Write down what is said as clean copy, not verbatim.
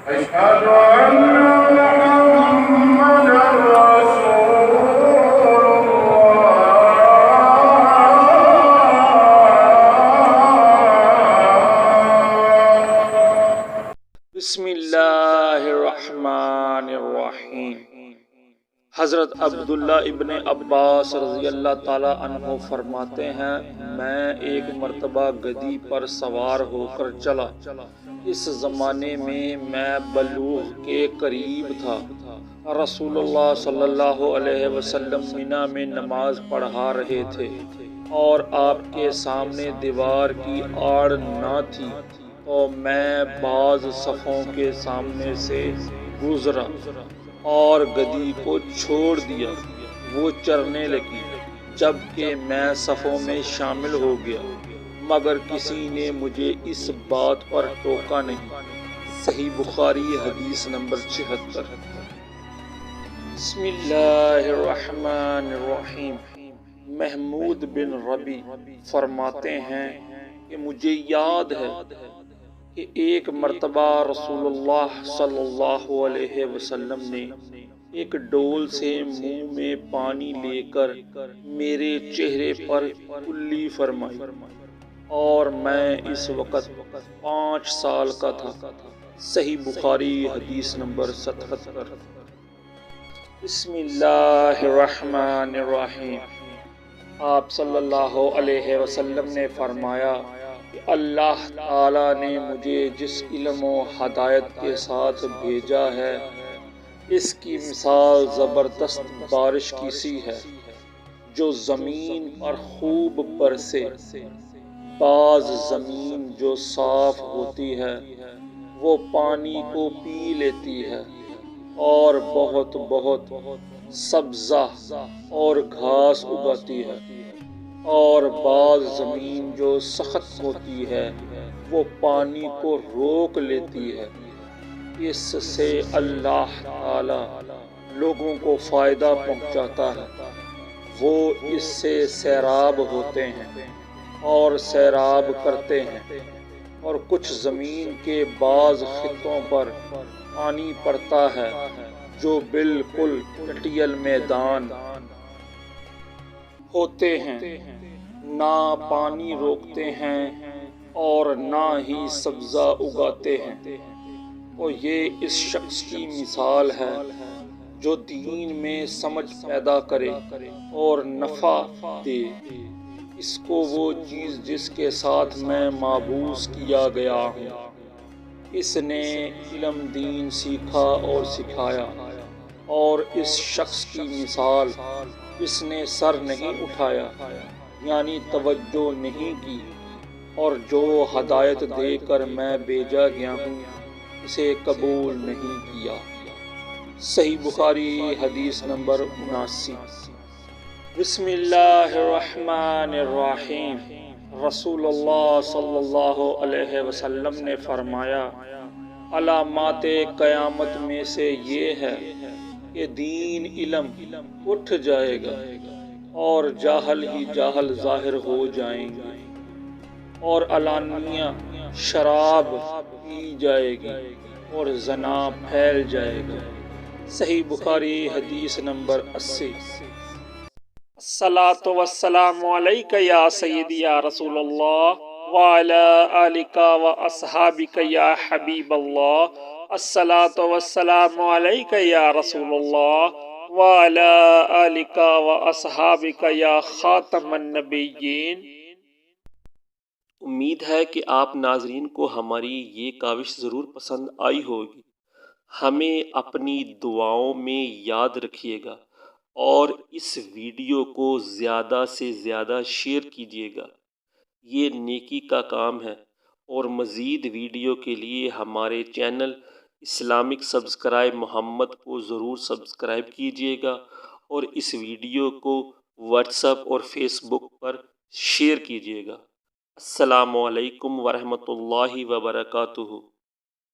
أشهد أن محمدا رسول بسم اللہ الرحمن الرحیم۔ حضرت عبداللہ ابن عباس رضی اللہ تعالی عنہ فرماتے ہیں، میں ایک مرتبہ گدھی پر سوار ہو کر چلا۔ اس زمانے میں بلوغ کے قریب تھا۔ رسول اللہ صلی اللہ علیہ وسلم منا میں نماز پڑھا رہے تھے اور آپ کے سامنے دیوار کی آڑ نہ تھی، تو میں بعض صفوں کے سامنے سے گزرا اور گدھی کو چھوڑ دیا، وہ چرنے لگی، جبکہ میں صفوں میں شامل ہو گیا، مگر کسی نے مجھے اس بات پر ٹوکا نہیں۔ صحیح بخاری حدیث نمبر 76۔ بسم اللہ الرحمن الرحیم۔ محمود بن ربی فرماتے ہیں کہ مجھے یاد ہے کہ ایک مرتبہ رسول اللہ صلی اللہ علیہ وسلم نے ایک ڈول سے منہ میں پانی لے کر میرے چہرے پر کلی فرمائی، اور میں اس وقت 5 سال کا تھا۔ صحیح بخاری حدیث نمبر 77۔ بسم اللہ الرحمن الرحیم۔ آپ صلی اللہ علیہ وسلم نے فرمایا کہ اللہ تعالیٰ نے مجھے جس علم و ہدایت کے ساتھ بھیجا ہے، اس کی مثال زبردست بارش کی سی ہے جو زمین پر خوب برسے۔ بعض زمین جو صاف ہوتی ہے وہ پانی کو پی لیتی ہے اور بہت سبزہ اور گھاس اگاتی ہے، اور بعض زمین جو سخت ہوتی ہے وہ پانی کو روک لیتی ہے۔ اس سے اللہ تعالی لوگوں کو فائدہ پہنچاتا ہے، وہ اس سے سیراب ہوتے ہیں اور سیراب کرتے ہیں، اور کچھ زمین کے بعض خطوں پر پانی پڑتا ہے جو بالکل کٹیل میدان ہوتے ہیں، نہ پانی روکتے ہیں اور نہ ہی سبزہ اگاتے ہیں۔ اور یہ اس شخص کی مثال ہے جو دین میں سمجھ پیدا کرے اور نفع دے۔ اس کو وہ چیز جس کے ساتھ میں مابعوث کیا گیا ہوں، اس نے علم دین سیکھا اور سکھایا۔ اور اس شخص کی مثال جس نے سر نہیں اٹھایا، یعنی توجہ نہیں کی، اور جو ہدایت دے کر میں بھیجا گیا ہوں اسے قبول نہیں کیا۔ صحیح بخاری حدیث نمبر 79۔ بسم اللہ الرحمن الرحیم۔ رسول اللہ صلی اللہ علیہ وسلم نے فرمایا، علامات قیامت میں سے یہ ہے کہ دین علم اٹھ جائے گا اور جاہل ہی جاہل ظاہر ہو جائیں گے، اور علانیہ شراب پی جائے گی اور زنا پھیل جائے گا۔ صحیح بخاری حدیث نمبر 80۔ الصلاۃ والسلام علیک یا سیدی یا رسول اللہ وعلی آلک واصحابک یا حبیب اللہ۔ الصلاۃ والسلام علیک یا رسول اللہ وعلی آلک واصحابک یا خاتم النبیین۔ امید ہے کہ آپ ناظرین کو ہماری یہ کاوش ضرور پسند آئی ہوگی۔ ہمیں اپنی دعاؤں میں یاد رکھیے گا اور اس ویڈیو کو زیادہ سے زیادہ شیئر کیجیے گا، یہ نیکی کا کام ہے۔ اور مزید ویڈیو کے لیے ہمارے چینل اسلامک سبسکرائب محمد کو ضرور سبسکرائب کیجیے گا، اور اس ویڈیو کو واٹس ایپ اور فیس بک پر شیئر کیجیے گا۔ السلام علیکم ورحمۃ اللہ وبرکاتہ۔